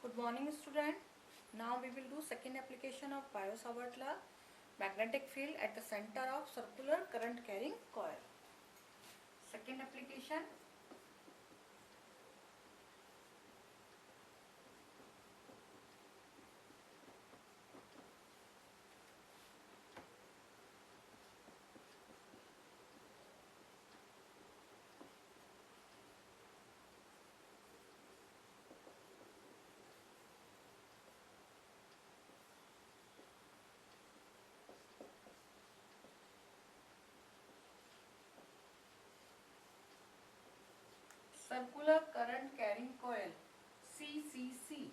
Good morning, student. Now we will do second application of Biot-Savart law, magnetic field at the center of circular current carrying coil. Second application. Circular current carrying coil, CCC.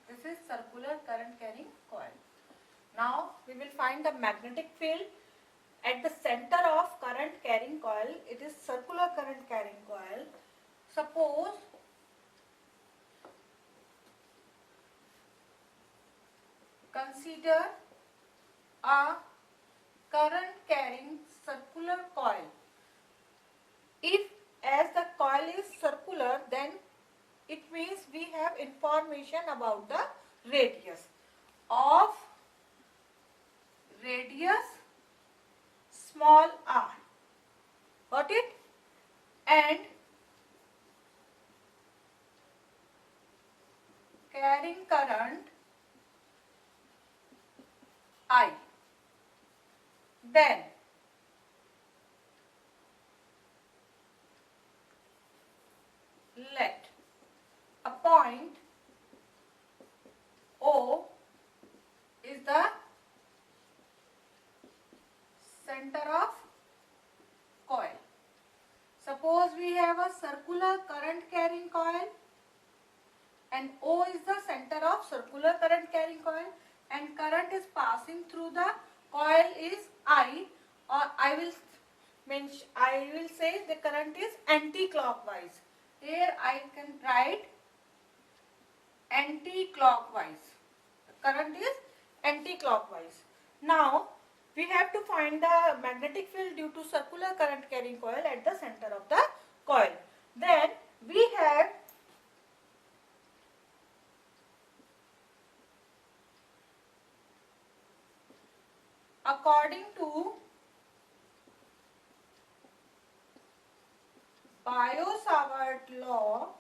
This is circular current carrying coil. Now we will find the magnetic field at the center of current carrying coil. It is circular current carrying coil. Suppose consider a current carrying circular coil. If as the coil is circular, then it means we have information about the radius of radius small r. Got it? And carrying current I. Then let a point O is the center of coil. Suppose we have a circular current carrying coil and O is the center of circular current carrying coil and current is passing through the coil is I, or I will say the current is anti-clockwise. Here I can write anti-clockwise. The current is anti-clockwise. Now we have to find the magnetic field due to circular current carrying coil at the center of the coil. Then we have according to Biot-Savart law,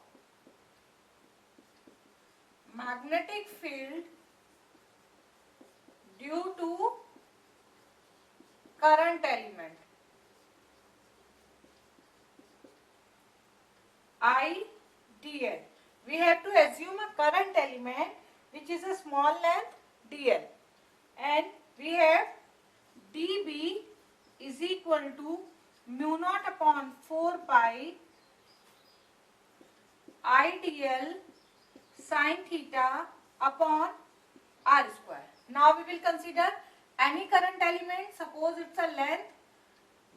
magnetic field due to current element IDL. We have to assume a current element which is a small length dl, and we have dB is equal to mu naught upon 4 pi IDL sin theta upon r square. Now we will consider any current element. Suppose it's a length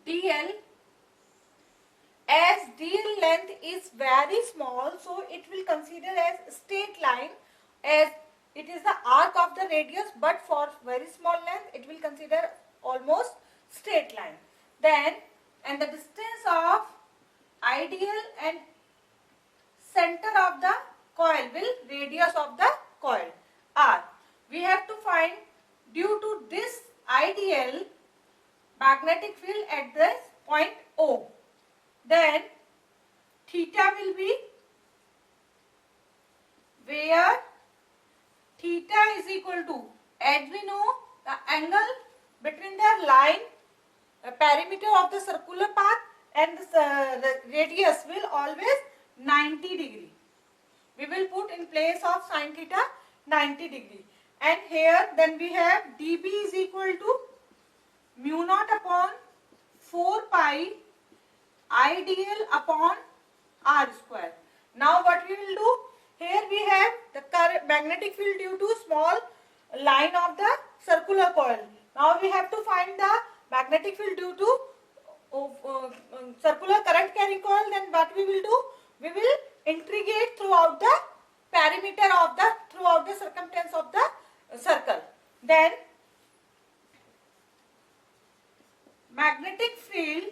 dl. As dl length is very small, so it will consider as straight line, as it is the arc of the radius, but for very small length it will consider almost straight line. Then, and the distance of ideal and center of the coil will radius of the coil r. We have to find due to this ideal magnetic field at this point O. Then theta will be where theta is equal to, as we know, the angle between the line, the perimeter of the circular path and the radius will always 90 degree. We will put in place of sin theta 90 degree. And here then we have dB is equal to mu naught upon 4 pi IDL upon r square. Now what we will do? Here we have the magnetic field due to small line of the circular coil. Now we have to find the magnetic field due to circular current carrying coil. Then what we will do? We will integrate throughout the perimeter of the, throughout the circumference of the circle. Then magnetic field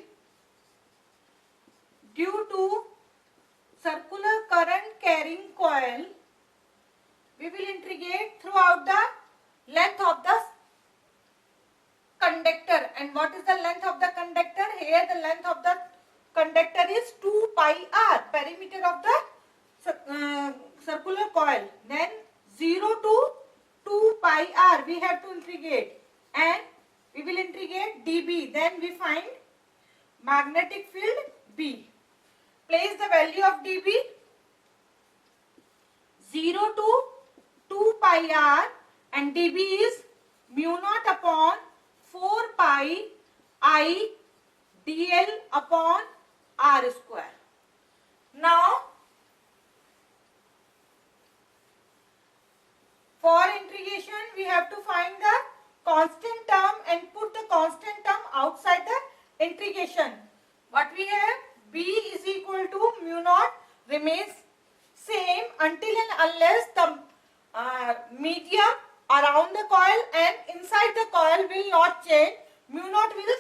due to circular current carrying ring coil, we will integrate throughout the length of the conductor. And what is the length of the conductor? Here the length of the conductor is 2 pi r, perimeter of the circular coil. Then 0 to 2 pi r we have to integrate, and we will integrate dB. Then we find magnetic field B. Place the value of dB. 0 to 2 pi r, and dB is mu naught upon 4 pi I dl upon r square. Now for integration we have to find the constant term and put the constant term outside the integration. What we have? B is equal to mu naught remains same until and unless the media around the coil and inside the coil will not change. Mu naught will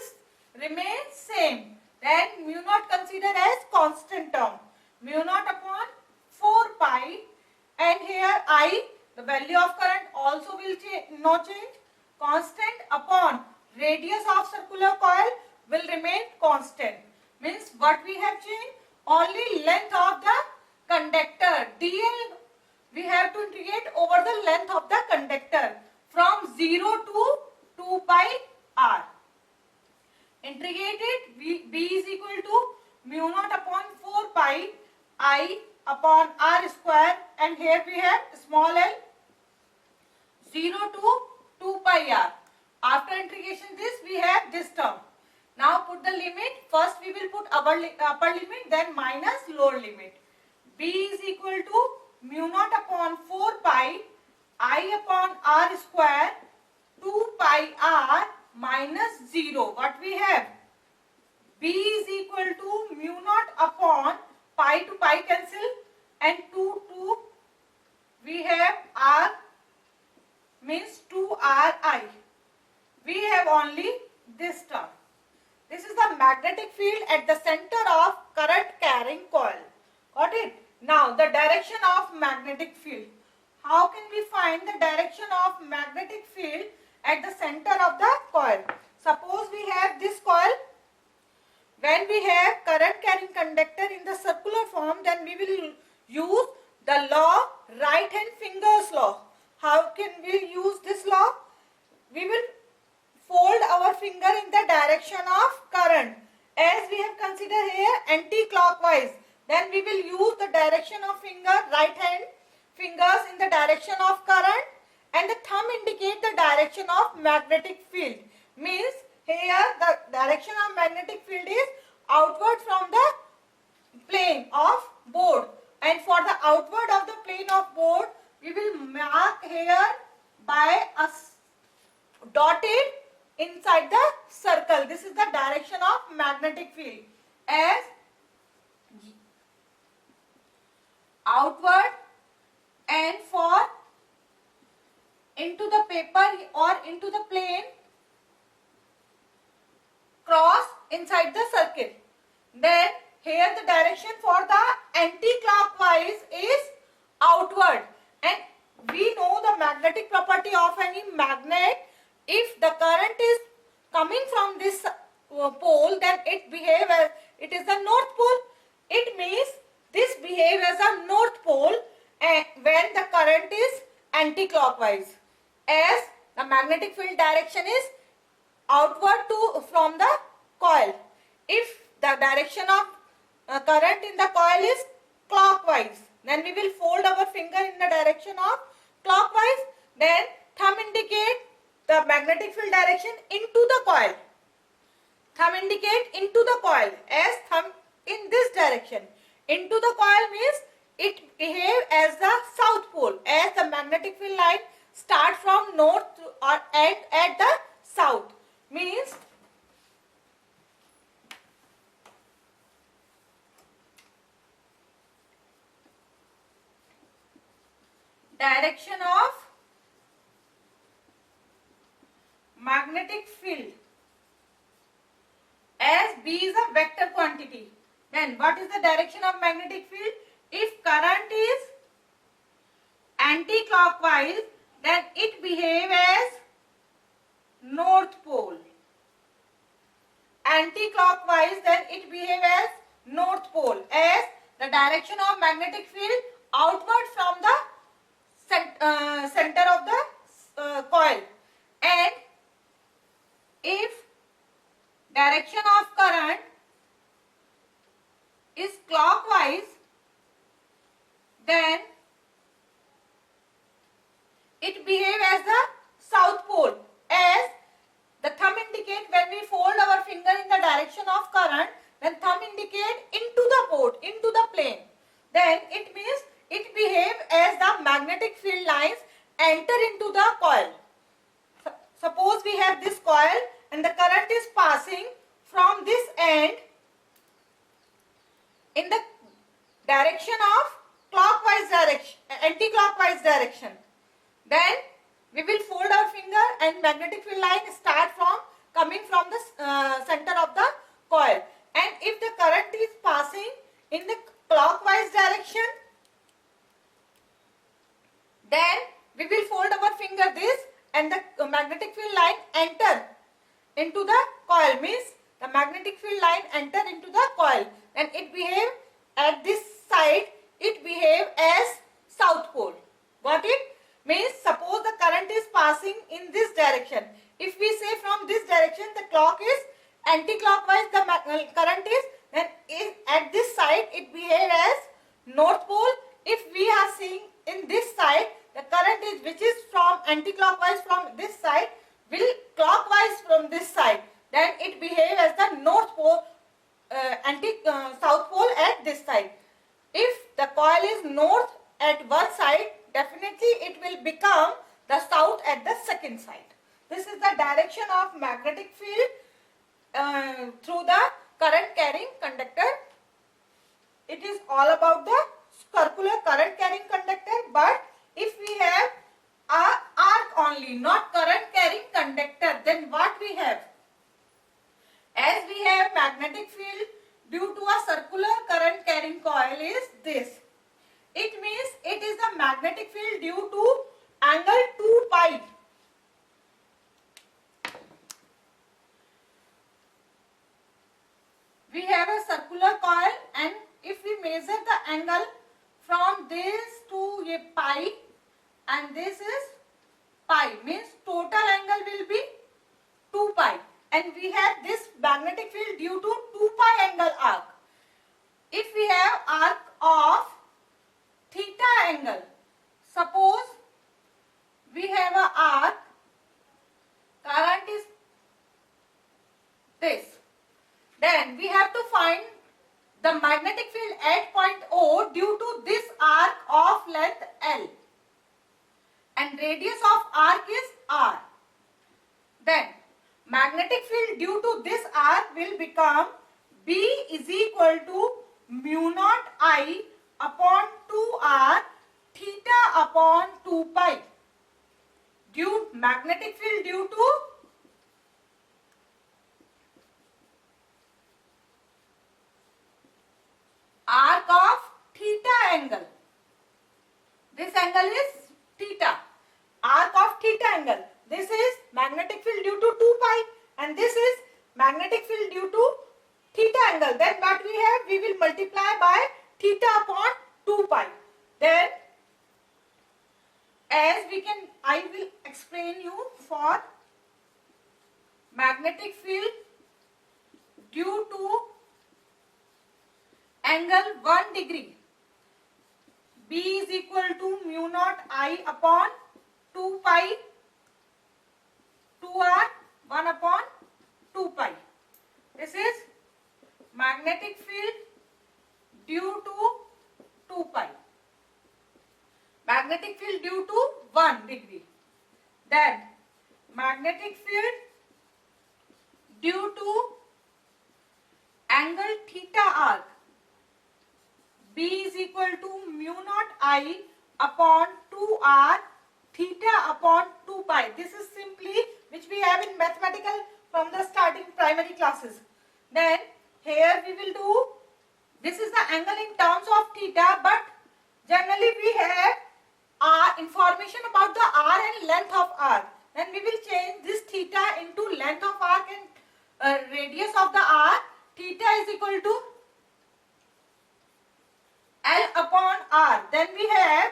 remain same. Then mu naught consider as constant term. Mu naught upon 4 pi, and here I, the value of current also will not change. Constant upon radius of circular coil will remain constant. Means what we have changed? Only length of the conductor. dl we have to integrate over the length of the conductor from 0 to 2 pi r. Integrated, B is equal to mu naught upon 4 pi I upon r square, and here we have small l 0 to 2 pi r. After integration this we have this term. Now put the limit. First we will put upper limit, then minus lower limit. B is equal to mu naught upon 4 pi I upon r square 2 pi r minus 0. What we have? B is equal to mu naught upon pi to pi cancel, and 2 we have r means 2ri. We have only this term. This is the magnetic field at the center of current carrying coil. Got it? Now the direction of magnetic field. How can we find the direction of magnetic field at the center of the coil? Suppose we have this coil. When we have current carrying conductor in the circular form, then we will use the law, right hand fingers law. How can we use this law? We will fold our finger in the direction of current. As we have considered here anti-clockwise, then we will use the direction of finger, right hand fingers in the direction of current, and the thumb indicate the direction of magnetic field. Means here the direction of magnetic field is outward from the plane of board, and for the outward of the plane of board we will mark here by a dotted inside the circle. This is the direction of magnetic field as outward, and for into the paper or into the plane cross inside the circle. Then here the direction for the anti-clockwise is outward, and we know the magnetic property of any magnet. If the current is coming from this pole, then it behaves as it is the north pole. It means this behaves as a north pole when the current is anti-clockwise, as the magnetic field direction is outward from the coil. If the direction of current in the coil is clockwise, then we will fold our finger in the direction of clockwise. Then thumb indicate the magnetic field direction into the coil. Thumb indicate into the coil as thumb in this direction. Into the coil means it behaves as the south pole, as the magnetic field line start from north or end at the south. Means direction of magnetic field, as B is a vector quantity. Then what is the direction of magnetic field? If current is anti-clockwise, then it behave as north pole. Anti-clockwise, then it behave as north pole, as the direction of magnetic field outward from the center of the coil. And if direction of current is clockwise, then it behave as the south pole, as the thumb indicate when we fold our finger in the direction of current, then thumb indicate into the port, into the plane. Then it means it behave as the magnetic field lines enter into the coil. Suppose we have this coil and the current is passing from this end in the direction of clockwise direction, anti-clockwise direction. Then we will fold our finger and magnetic field line start from coming from the center of the coil. And if the current is passing in the clockwise direction, then we will fold our finger this and the magnetic field line enter into the coil, means the magnetic field line enter into the coil, and it behave at this side, it behave as south pole. Got it? Means suppose the current is passing in this direction. If we say from this direction the clock is anti-clockwise, the current is, then at this side it behave as north pole. If we are seeing in this side, the current is which is from anti-clockwise from this side will clockwise from this side, then it behave as the north pole, south pole at this side. If the coil is north at one side, definitely it will become the south at the second side. This is the direction of magnetic field through the current carrying conductor. It is all about the circular current carrying conductor, but if we have arc only, not current carrying conductor, then what we have? As we have magnetic field due to a circular current carrying coil is this. It means it is the magnetic field due to angle 2 pi. We have a circular coil, and if we measure the angle from this to a pi, and this is pi, means total angle will be 2 pi, and we have this magnetic field due to 2 pi angle arc. If we have arc of theta angle, suppose we have a arc, current is this, then we have to find the magnetic field at point O due to this arc of length L, and radius of arc is R. Then magnetic field due to this arc will become B is equal to mu naught I upon 2R theta upon 2 pi. Due magnetic field due to arc of theta angle. This angle is theta. Arc of theta angle. This is magnetic field due to 2 pi, and this is magnetic field due to theta angle. Then what we have? We will multiply by theta upon 2 pi. Then as we can, I will explain you for magnetic field due to angle 1 degree. B is equal to mu naught I upon 2 pi 2R 1 upon 2 pi. This is magnetic field due to 2 pi. Magnetic field due to 1 degree. Then magnetic field due to angle theta arc. B is equal to mu naught I upon 2R theta upon 2 pi. This is simply which we have in mathematical from the starting primary classes. Then here we will do, this is the angle in terms of theta, but generally we have information about the arc and length of arc. Then we will change this theta into length of arc and radius of the arc. Theta is equal to L upon R. Then we have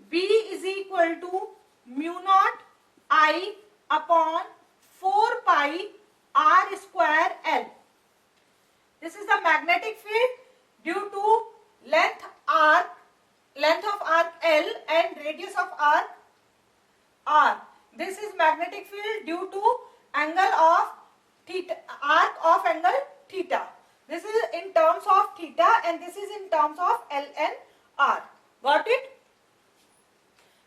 B is equal to mu naught I upon 4 pi R square L. This is the magnetic field due to length of arc L and radius of arc R. This is magnetic field due to angle of theta, arc of angle theta. This is in terms of theta and this is in terms of L and R. Got it?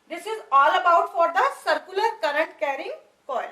This is all about for the circular current carrying coil.